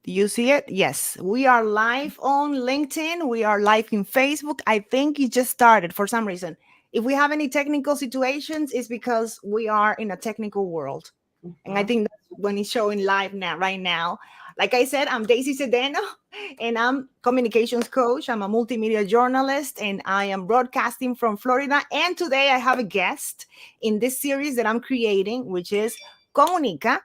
Do you see it? Yes. We are live on LinkedIn. We are live in Facebook. I think it just started for some reason. If we have any technical situations, it's because we are in a technical world. And I Mhm. think that's when it's showing live now, right now. Like I said, I'm Daisy Sedeno and I'm communications coach. I'm a multimedia journalist and I am broadcasting from Florida. And today I have a guest in this series that I'm creating, which is Comunica,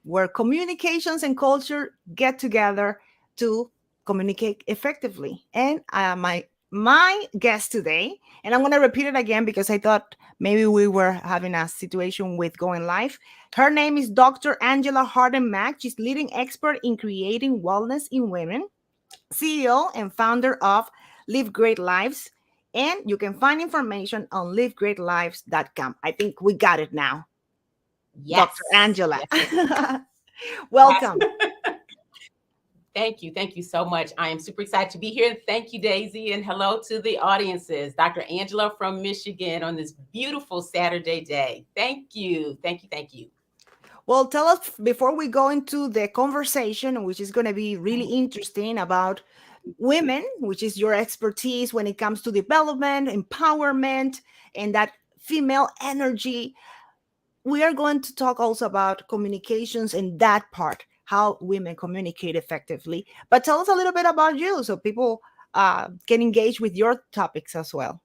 where communications and culture get together to communicate effectively. And my guest today, and I'm going to repeat it again because I thought maybe we were having a situation with going live. Her name is Dr. Angela Harden-Mack. She's leading expert in creating wellness in women, CEO and founder of Live Great Lives. And you can find information on livegreatlives.com. I think we got it now. Dr. Yes. Angela. Yes, yes, yes. Welcome. Thank you. Thank you so much. I am super excited to be here. Thank you, Daisy. And hello to the audiences. Dr. Angela from Michigan on this beautiful Saturday day. Thank you. Thank you. Thank you. Well, tell us before we go into the conversation, which is going to be really interesting about women, which is your expertise when it comes to development, empowerment, and that female energy. We are going to talk also about communications and that part, how women communicate effectively. But tell us a little bit about you so people can engage with your topics as well.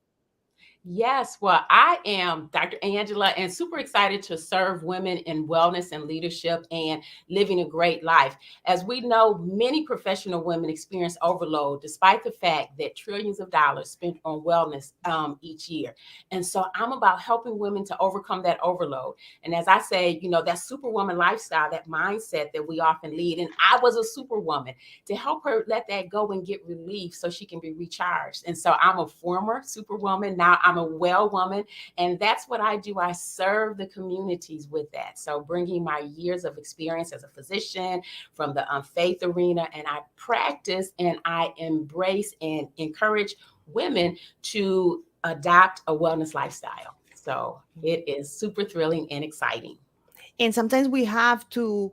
Yes, well, I am Dr. Angela and super excited to serve women in wellness and leadership and living a great life. As we know, many professional women experience overload despite the fact that trillions of dollars spent on wellness each year. And so I'm about helping women to overcome that overload. And as I say, that superwoman lifestyle, that mindset that we often lead. And I was a superwoman to help her let that go and get relief so she can be recharged. And so I'm a former superwoman. Now I'm a well woman. And that's what I do. I serve the communities with that. So bringing my years of experience as a physician from the faith arena, and I practice and I embrace and encourage women to adopt a wellness lifestyle. So it is super thrilling and exciting. And sometimes we have to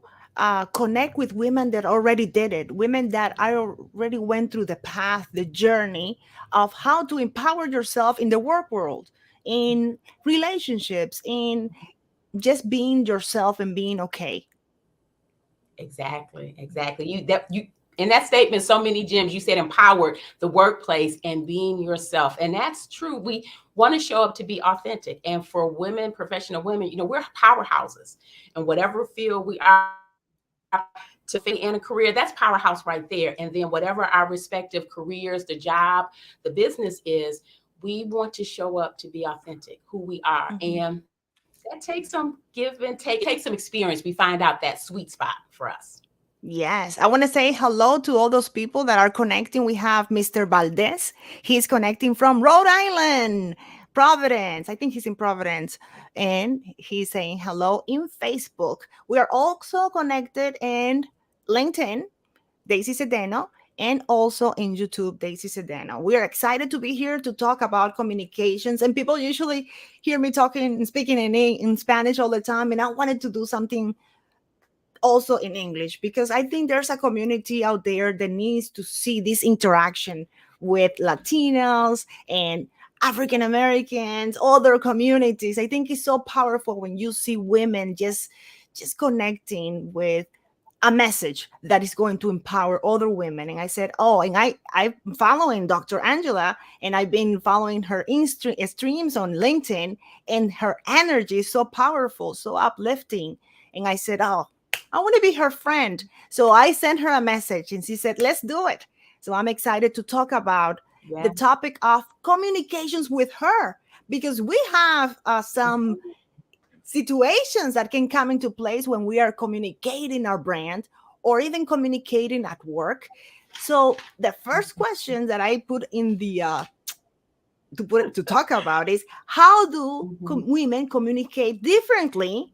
connect with women that already did it, women that I already went through the path, the journey of how to empower yourself in the work world, in relationships, in just being yourself and being okay. Exactly, exactly. You in that statement, so many gems. You said empowered the workplace and being yourself, and that's true. We want to show up to be authentic, and for women, professional women, we're powerhouses, and whatever field we are to fit in a career, that's powerhouse right there. And then whatever our respective careers, the job, the business is, we want to show up to be authentic, who we are, Mhm. and that takes some give and take. It takes some experience. We find out that sweet spot for us. Yes, I want to say hello to all those people that are connecting. We have Mr. Valdez. He's connecting from Rhode Island, Providence. I think he's in Providence. And he's saying hello in Facebook. We are also connected in LinkedIn, Daisy Sedeno, and also in YouTube, Daisy Sedeno. We are excited to be here to talk about communications. And people usually hear me talking and speaking in Spanish all the time. And I wanted to do something also in English because I think there's a community out there that needs to see this interaction with Latinos and African Americans, other communities. I think it's so powerful when you see women just connecting with a message that is going to empower other women. And I said, oh, and I'm following Dr. Angela, and I've been following her streams on LinkedIn, and her energy is so powerful, so uplifting. And I said, oh, I want to be her friend. So I sent her a message and she said, let's do it. So I'm excited to talk about the Yeah. topic of communications with her because we have some situations that can come into place when we are communicating our brand or even communicating at work. So the first question that I put in the to talk about is how do Mhm. women communicate differently,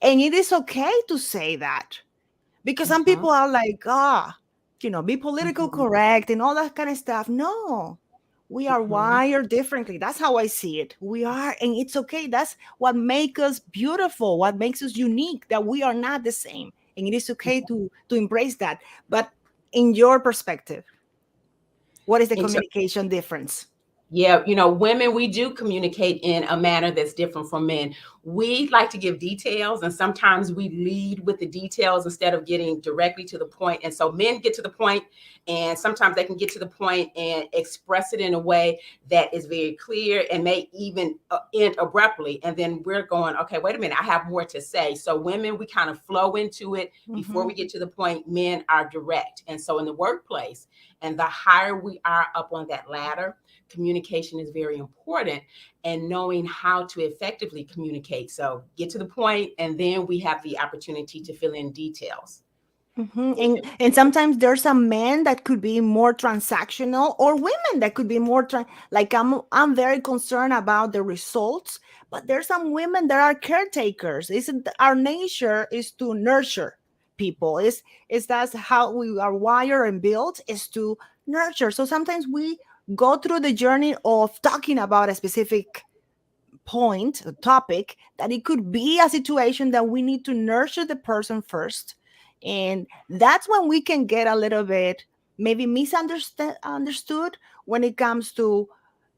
and it is okay to say that because some Mhm. people are like, be political Mhm. correct and all that kind of stuff. No, we are Mhm. wired differently. That's how I see it. We are, and it's okay. That's what makes us beautiful, what makes us unique, that we are not the same. and it is okay to embrace that. But in your perspective, what is the And communication difference? yeah, women, we do communicate in a manner that's different from men. We like to give details, and sometimes we lead with the details instead of getting directly to the point. And so men get to the point, and sometimes they can get to the point and express it in a way that is very clear and may even end abruptly. And then we're going, okay, wait a minute, I have more to say. So women, we kind of flow into it before Mm-hmm. we get to the point. Men are direct. And so in the workplace, and the higher we are up on that ladder, communication is very important, and knowing how to effectively communicate. So get to the point, and then we have the opportunity to fill in details. Mm-hmm. And sometimes there's some men that could be more transactional, or women that could be more like I'm very concerned about the results, but there's some women that are caretakers. Isn't our nature is to nurture people? Is that's how we are wired and built, is to nurture. So sometimes we go through the journey of talking about a specific point, a topic, that it could be a situation that we need to nurture the person first. And that's when we can get a little bit maybe misunderstood understood when it comes to,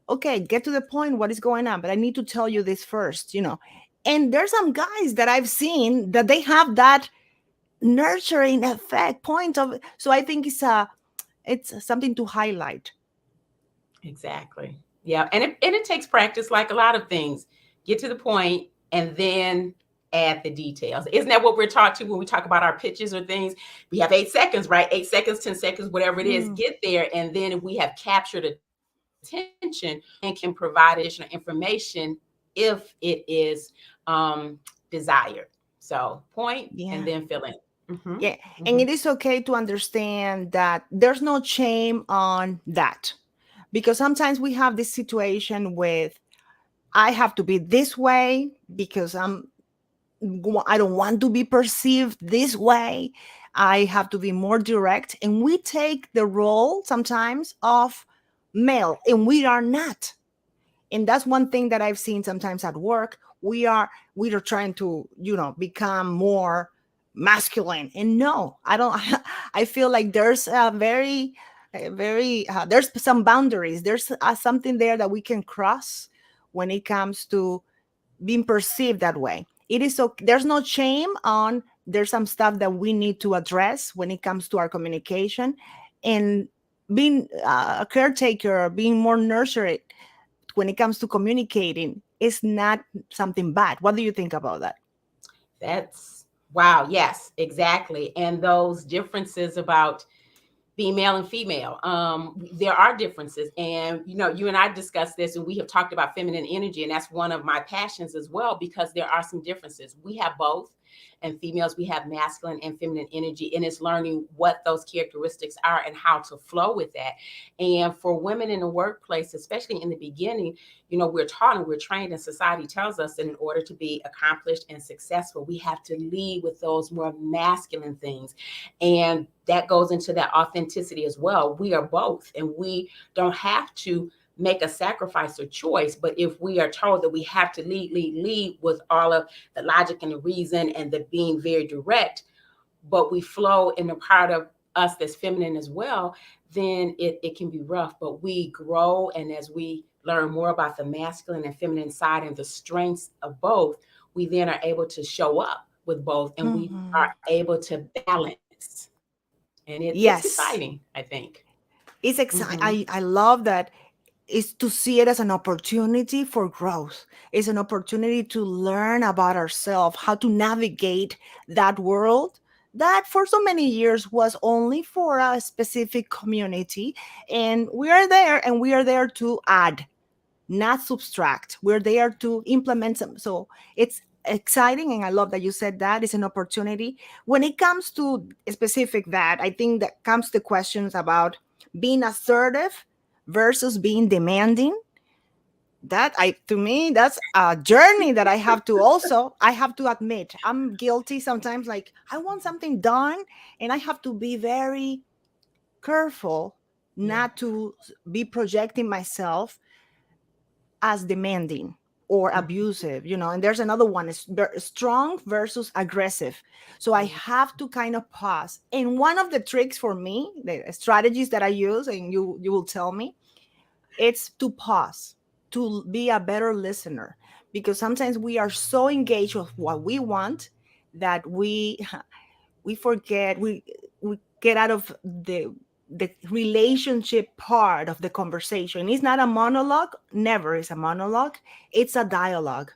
okay, get to the point, what is going on, but I need to tell you this first. And there's some guys that I've seen that they have that nurturing effect point of, so I think it's something to highlight. Exactly. Yeah. And it takes practice, like a lot of things. Get to the point and then add the details. Isn't that what we're taught to when we talk about our pitches or things? We have 8 seconds, right? 8 seconds, 10 seconds, whatever it is, Mm, get there. And then we have captured attention and can provide additional information if it is desired. So point and yeah. then fill in. Yeah, and Hmm. it is okay to understand that there's no shame on that, because sometimes we have this situation with, I have to be this way because I don't want to be perceived this way. I have to be more direct, and we take the role sometimes of male, and we are not. And that's one thing that I've seen sometimes at work. We are trying to become more masculine, and no, I don't. I feel like there's there's some boundaries. There's something there that we can cross when it comes to being perceived that way. It is so there's no shame on, there's some stuff that we need to address when it comes to our communication, and being a caretaker, being more nurturing when it comes to communicating is not something bad. What do you think about that? That's wow. Yes, exactly. And those differences about being male and female. There are differences. And, you and I discussed this, and we have talked about feminine energy. And that's one of my passions as well, because there are some differences. We have both. And females, we have masculine and feminine energy. And it's learning what those characteristics are and how to flow with that. And for women in the workplace, especially in the beginning, we're taught and we're trained, and society tells us that in order to be accomplished and successful, we have to lead with those more masculine things. And that goes into that authenticity as well. We are both, and we don't have to make a sacrifice or choice. But if we are told that we have to lead with all of the logic and the reason and the being very direct, but we flow in the part of us that's feminine as well, then it can be rough. But we grow, and as we learn more about the masculine and feminine side and the strengths of both, we then are able to show up with both, and we Mhm. are able to balance. And it's exciting, Yes, I think. it's Hmm. exciting. I love that. Is to see it as an opportunity for growth. It's an opportunity to learn about ourselves, how to navigate that world that for so many years was only for a specific community. And we are there to add, not subtract. We're there to implement some. So it's exciting, and I love that you said that it's an opportunity. When it comes to specific that, I think that comes to questions about being assertive versus being demanding. That I to me that's a journey that I have to admit I'm guilty sometimes. Like, I want something done, and I have to be very careful Yeah. not to be projecting myself as demanding. or Mhm. abusive, and there's another one is strong versus aggressive. So I Mhm. have to kind of pause. And one of the tricks for me, the strategies that I use, and you will tell me, it's to pause, to be a better listener, because sometimes we are so engaged with what we want that we forget, we get out of the relationship part of the conversation. It's not a monologue, never is a monologue, it's a dialogue.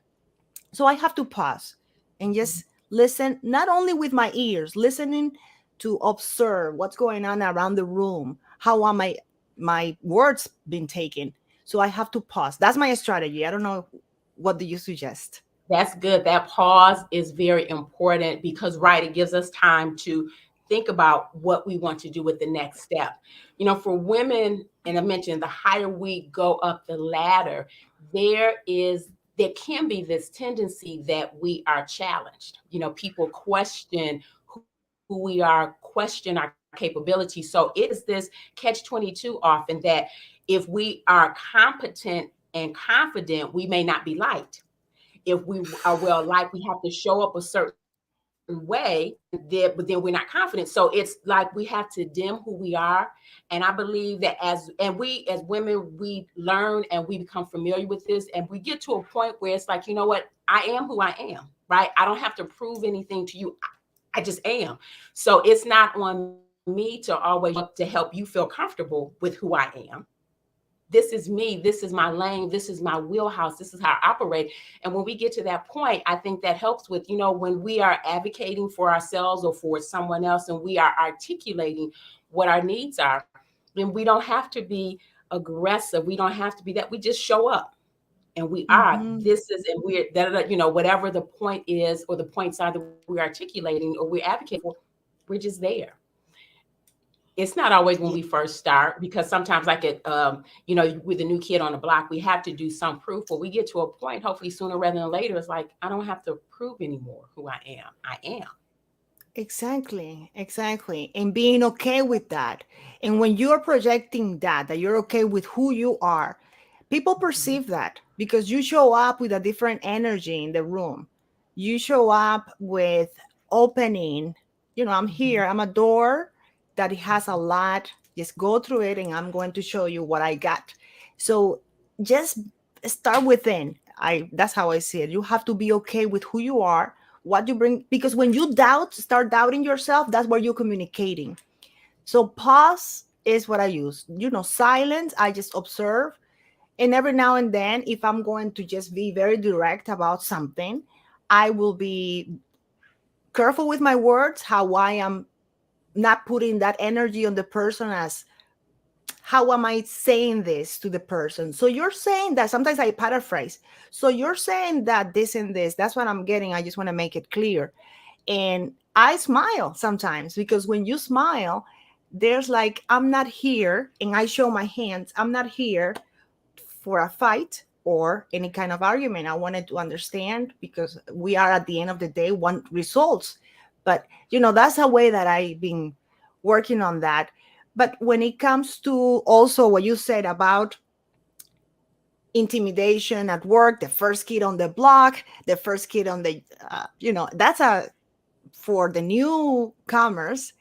So I have to pause and just listen, not only with my ears, listening to observe what's going on around the room, how are my words being taken. So I have to pause. That's my strategy. I don't know, what do you suggest? That's good. That pause is very important because, right, it gives us time to think about what we want to do with the next step. For women, and I mentioned the higher we go up the ladder, there is there can be this tendency that we are challenged. People question who we are, question our capability. So it is this catch 22 often that if we are competent and confident, we may not be liked. If we are well liked, we have to show up a certain way, but then we're not confident. So it's like we have to dim who we are. And I believe that as women, we learn and we become familiar with this, and we get to a point where it's like, you know what, I am who I am, right? I don't have to prove anything to you. I just am. So it's not on me to always show up to help you feel comfortable with who I am. This is me, this is my lane, this is my wheelhouse, this is how I operate. And when we get to that point, I think that helps with, when we are advocating for ourselves or for someone else and we are articulating what our needs are, then we don't have to be aggressive. We don't have to be that. We just show up and we are. Hmm. This is, and we're that, whatever the point is or the points are that we're articulating or we're advocating for, we're just there. It's not always when we first start, because sometimes, like with a new kid on the block, we have to do some proof. But we get to a point, hopefully sooner rather than later, it's like I don't have to prove anymore who I am. I am. Exactly, exactly. And being okay with that. And when you're projecting that you're okay with who you are, people Mhm. perceive that because you show up with a different energy in the room. You show up with opening, I'm here, Mhm. I'm a door that has a lot. Just go through it and I'm going to show you what I got. So just start within. That's how I see it. You have to be okay with who you are, what you bring, because when you start doubting yourself, that's where you're communicating. So pause is what I use. Silence, I just observe. And every now and then, if I'm going to just be very direct about something, I will be careful with my words, how I am not putting that energy on the person, as how am I saying this to the person. So you're saying that, sometimes I paraphrase, so you're saying that this and this, that's what I'm getting, I just want to make it clear. And I smile sometimes, because when you smile, there's like, I'm not here, and I show my hands, I'm not here for a fight or any kind of argument. I wanted to understand, because we are, at the end of the day, want results. But that's a way that I've been working on that. But when it comes to also what you said about intimidation at work, the first kid on the block, the first kid on the that's a for the newcomers,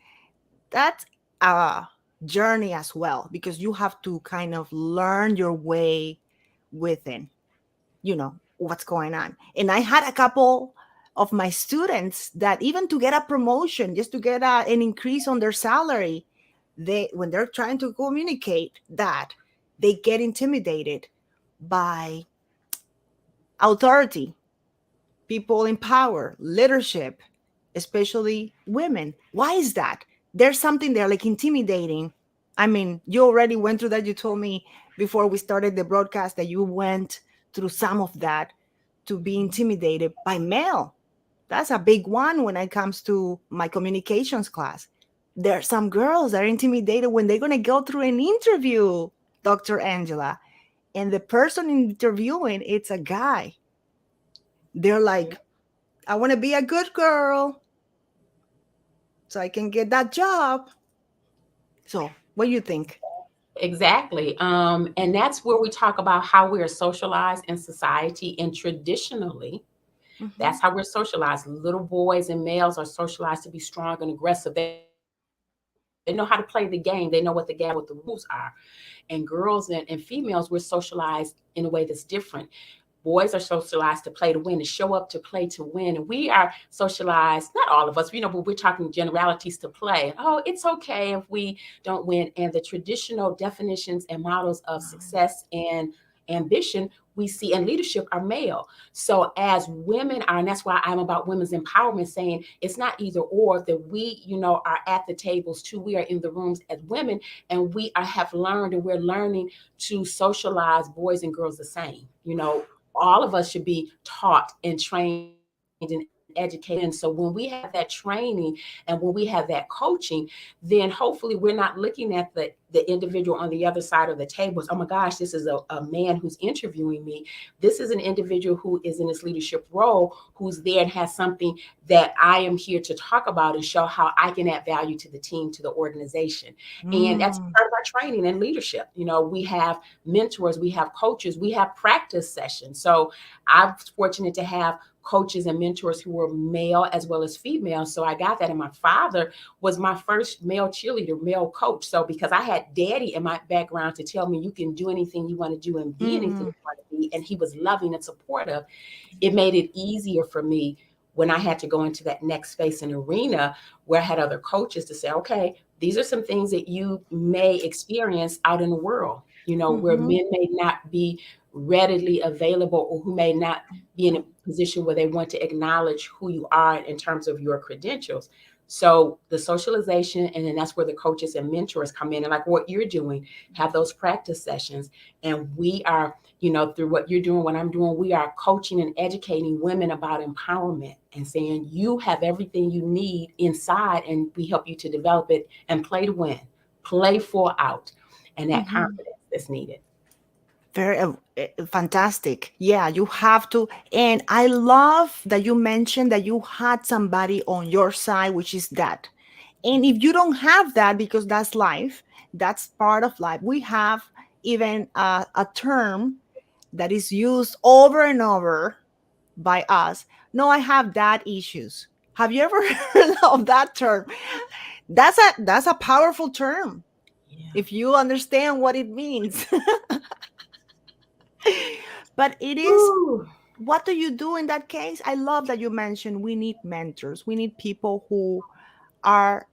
that's a journey as well, because you have to kind of learn your way within, what's going on. And I had a couple of my students that, even to get a promotion, just to get an increase on their salary, when they're trying to communicate that, they get intimidated by authority, people in power, leadership, especially women. Why is that? There's something there, like, intimidating. I mean, you already went through that. You told me before we started the broadcast that you went through some of that, to be Mhm. intimidated by male. That's a big one when it comes to my communications class. There are some girls that are intimidated when they're going to go through an interview, Dr. Angela, and the person interviewing, it's a guy. They're Yeah. like, I want to be a good girl so I can get that job. So, what do you think? Exactly. And that's where we talk about how we are socialized in society. And traditionally, Mhm. that's how we're socialized. Little boys and males are socialized to be strong and aggressive. They know how to play the game, they know what the game, what the rules are. And girls and females, we're socialized in a way that's different. Boys are socialized to play to win, to show up to play to win. And we are socialized, not all of us, but we're talking generalities to play. Oh, it's okay if we don't win. And the traditional definitions and models of success and ambition we see and leadership are male. So as women are, and that's why I'm about women's empowerment, saying it's not either or, that we, are at the tables too. We are in the rooms as women, and have learned, and we're learning to socialize boys and girls the same. All of us should be taught and trained and educated. And so when we have that training and when we have that coaching, then hopefully we're not looking at the individual on the other side of the table as, oh my gosh, this is a man who's interviewing me. This is an individual who is in this leadership role, who's there and has something that I am here to talk about and show how I can add value to the team, to the organization. And that's Mm. part of our training and leadership. We have mentors, we have coaches, we have practice sessions. So I'm fortunate to have coaches and mentors who were male as well as female. So I got that. And my father was my first male cheerleader, male coach. So because I had daddy in my background to tell me you can do anything you want to do and be anything Mm. you want to be, and he was loving and supportive, it made it easier for me when I had to go into that next space and arena where I had other coaches to say, okay, these are some things that you may experience out in the world, where Mhm. men may not be readily available, or who may not be in a position where they want to acknowledge who you are in terms of your credentials. So the socialization, and then that's where the coaches and mentors come in, and like what you're doing, have those practice sessions. And we are, through what you're doing, what I'm doing, we are coaching and educating women about empowerment and saying you have everything you need inside, and we help you to develop it and play to win, play full out, and that Mhm. confidence that's needed. Very fantastic. Yeah, you have to. And I love that you mentioned that you had somebody on your side, which is that. And if you don't have that, because that's life, that's part of life. We have even a term that is used over and over by us. No, I have dad issues. Have you ever heard of that term? That's a powerful term Yeah. if you understand what it means. But it is, Woo. what do you do in that case? I love that you mentioned we need mentors. We need people who are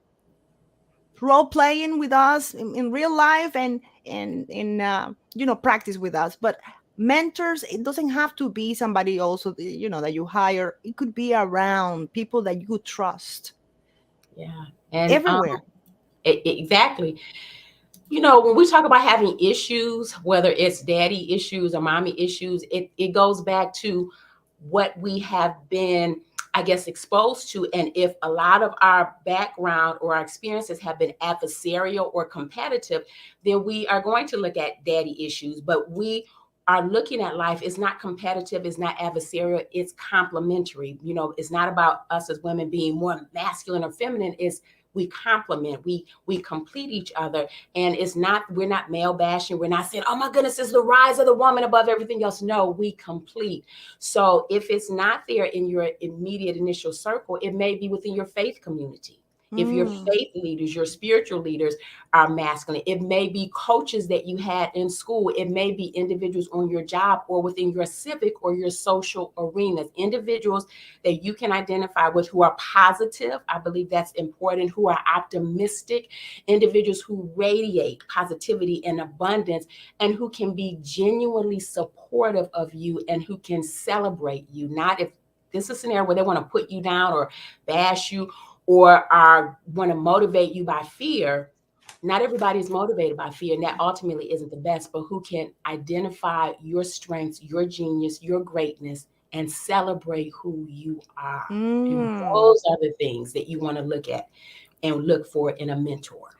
role playing with us in real life and in practice with us. But mentors, it doesn't have to be somebody also that you hire. It could be around people that you trust Yeah. And everywhere. exactly. When we talk about having issues, whether it's daddy issues or mommy issues, it goes back to what we have been, I guess, exposed to. And if a lot of our background or our experiences have been adversarial or competitive, then we are going to look at daddy issues. But we are looking at life, it's not competitive, it's not adversarial, it's complementary. It's not about us as women being more masculine or feminine. It's we complement, we complete each other. And we're not male bashing, we're not saying, oh my goodness, it's the rise of the woman above everything else. No, we complete. So if it's not there in your immediate initial circle, it may be within your faith community. If your Mm. faith leaders, your spiritual leaders are masculine, it may be coaches that you had in school, it may be individuals on your job or within your civic or your social arenas, individuals that you can identify with who are positive. I believe that's important, who are optimistic, individuals who radiate positivity and abundance, and who can be genuinely supportive of you and who can celebrate you. Not if this is a scenario where they want to put you down or bash you or are want to motivate you by fear. Not everybody is motivated by fear, and that ultimately isn't the best, but who can identify your strengths, your genius, your greatness, and celebrate who you are. And Mm. those are the things that you want to look at and look for in a mentor,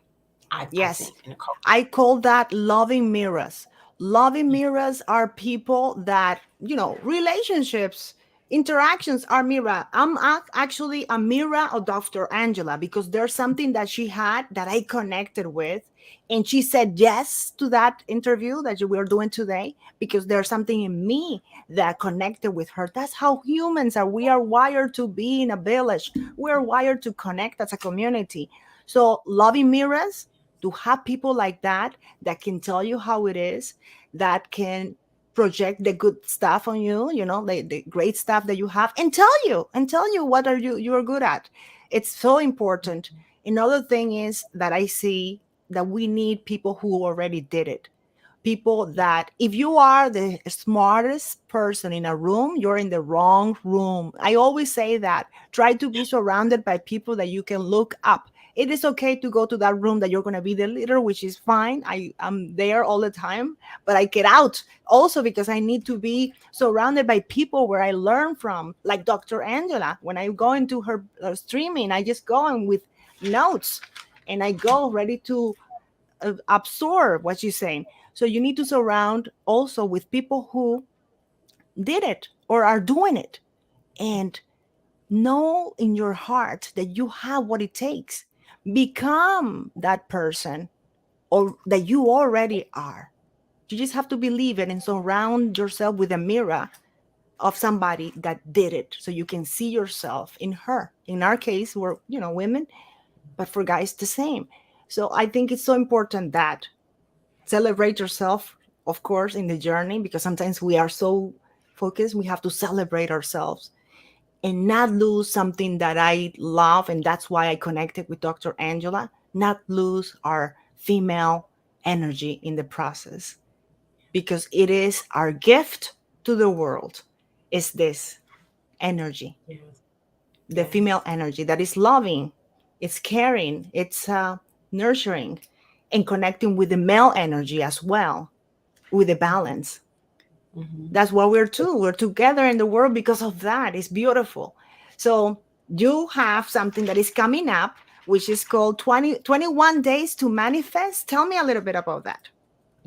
I Yes, think, in a coach. I call that loving mirrors. Loving mirrors are people that, relationships. Interactions are mirror. I'm actually a mirror of Dr. Angela because there's something that she had that I connected with. And she said yes to that interview that we're doing today because there's something in me that connected with her. That's how humans are. We are wired to be in a village, we're wired to connect as a community. So, loving mirrors, to have people like that that can tell you how it is, that can project the good stuff on you, the great stuff that you have, and tell you what are you're good at. It's so important. Another thing is that I see that we need people who already did it, people that if you are the smartest person in a room, you're in the wrong room. I always say that. Try to be surrounded by people that you can look up. It is okay to go to that room that you're going to be the leader, which is fine. I'm there all the time, but I get out also because I need to be surrounded by people where I learn from, like Dr. Angela. When I go into her streaming, I just go in with notes and I go ready to absorb what she's saying. So you need to surround also with people who did it or are doing it, and know in your heart that you have what it takes. Become that person or that you already are. You just have to believe it and surround yourself with a mirror of somebody that did it so you can see yourself in her. In our case, we're, women, but for guys, the same. So I think it's so important that celebrate yourself, of course, in the journey, because sometimes we are so focused, we have to celebrate ourselves and not lose something that I love. And that's why I connected with Dr. Angela, not lose our female energy in the process, because it is our gift to the world, is this energy, Yes. the Yes. female energy that is loving, it's caring, it's nurturing, and connecting with the male energy as well, with the balance. Mhm. That's what we're too. We're together in the world because of that. It's beautiful. So you have something that is coming up, which is called 21 days to manifest. Tell me a little bit about that.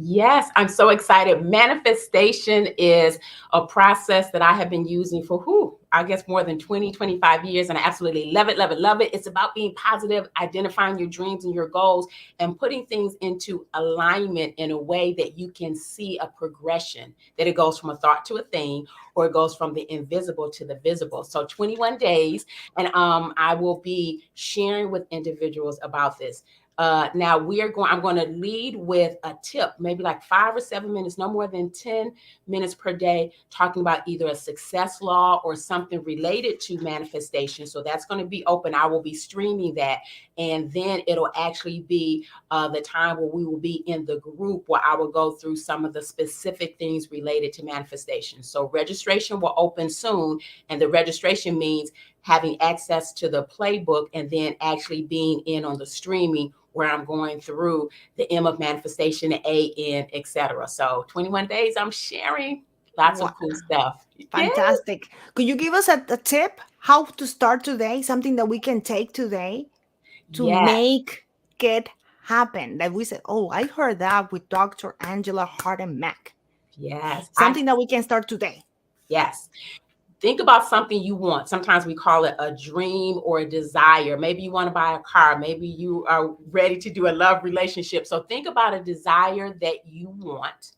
Yes, I'm so excited. Manifestation is a process that I have been using for I guess more than 20, 25 years. And I absolutely love it, love it, love it. It's about being positive, identifying your dreams and your goals, and putting things into alignment in a way that you can see a progression, that it goes from a thought to a thing, or it goes from the invisible to the visible. So 21 days, and I will be sharing with individuals about this. Now I'm going to lead with a tip, maybe like 5 or 7 minutes, no more than 10 minutes per day, talking about either a success law or something related to manifestation. So that's going to be open. I will be streaming that. And then it'll actually be the time where we will be in the group where I will go through some of the specific things related to manifestation. So registration will open soon. And the registration means having access to the playbook and then actually being in on the streaming where I'm going through the M of manifestation, the A, N, etc. So 21 days, I'm sharing lots Wow, of cool stuff. Yeah. fantastic. Could you give us a tip how to start today, something that we can take today to Yes. make it happen? That we said, oh, I heard that with Dr. Angela Harden-Mack. Yes. Something that we can start today. Yes. Think about something you want. Sometimes we call it a dream or a desire. Maybe you want to buy a car. Maybe you are ready to do a love relationship. So think about a desire that you want.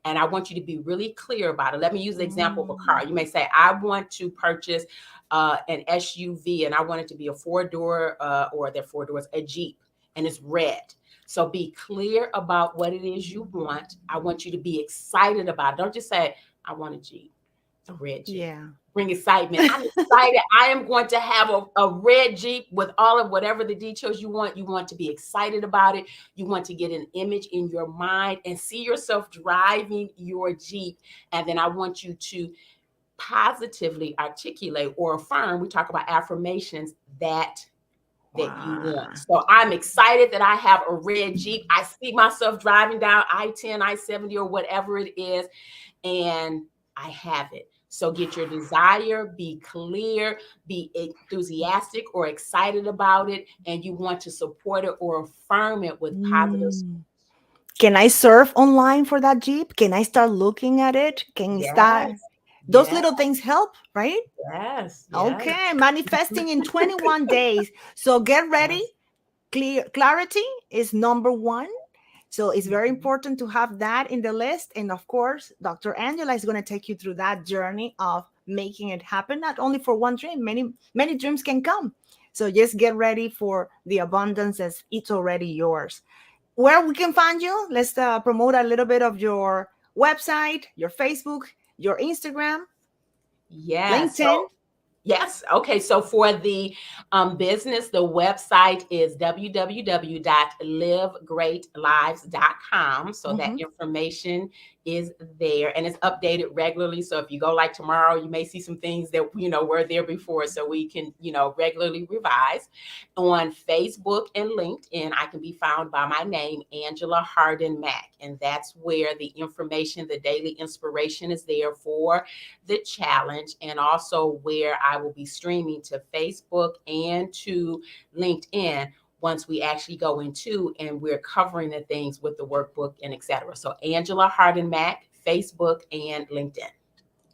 And I want you to be really clear about it. Let me use the example of a Mm, car. You may say, I want to purchase an SUV and I want it to be a four-door or they're four doors, a Jeep, and it's red. So be clear about what it is you want. I want you to be excited about it. Don't just say, I want a Jeep, a red Jeep. yeah. Bring excitement. I'm excited. I am going to have a red Jeep with all of whatever the details you want. You want to be excited about it. You want to get an image in your mind and see yourself driving your Jeep. And then I want you to positively articulate or affirm. We talk about affirmations that you want. Wow. So I'm excited that I have a red Jeep. I see myself driving down I-10, I-70, or whatever it is, and I have it. So get your desire, be clear, be enthusiastic or excited about it, and you want to support it or affirm it with positive. Mm. Can I surf online for that Jeep? Can I start looking at it? Can I start? Yes. Those Yeah. little things help, right? Yes. Yes. Okay, manifesting in 21 days. So get ready. Yes. Clarity is number one. So it's very Mhm. important to have that in the list. And of course, Dr. Angela is going to take you through that journey of making it happen, not only for one dream, many dreams can come. So just get ready for the abundance as it's already yours. Where we can find you, let's promote a little bit of your website, your Facebook, your Instagram, Yes. LinkedIn. So yes. Okay. So for the business, the website is www.livegreatlives.com. So that Mhm. information is there and it's updated regularly. So if you go like tomorrow, you may see some things that, were there before. So we can, regularly revise. On Facebook and LinkedIn, I can be found by my name, Angela Harden-Mack. And that's where the information, the daily inspiration is there for the challenge, and also where I will be streaming to Facebook and to LinkedIn once we actually go into and we're covering the things with the workbook and etc. So Angela Harden Mack, Facebook and LinkedIn.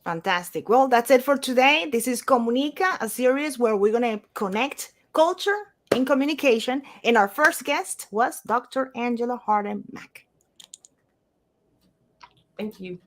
Fantastic. Well, that's it for today. This is Comunica, a series where we're going to connect culture and communication. And our first guest was Dr. Angela Harden-Mack. Thank you.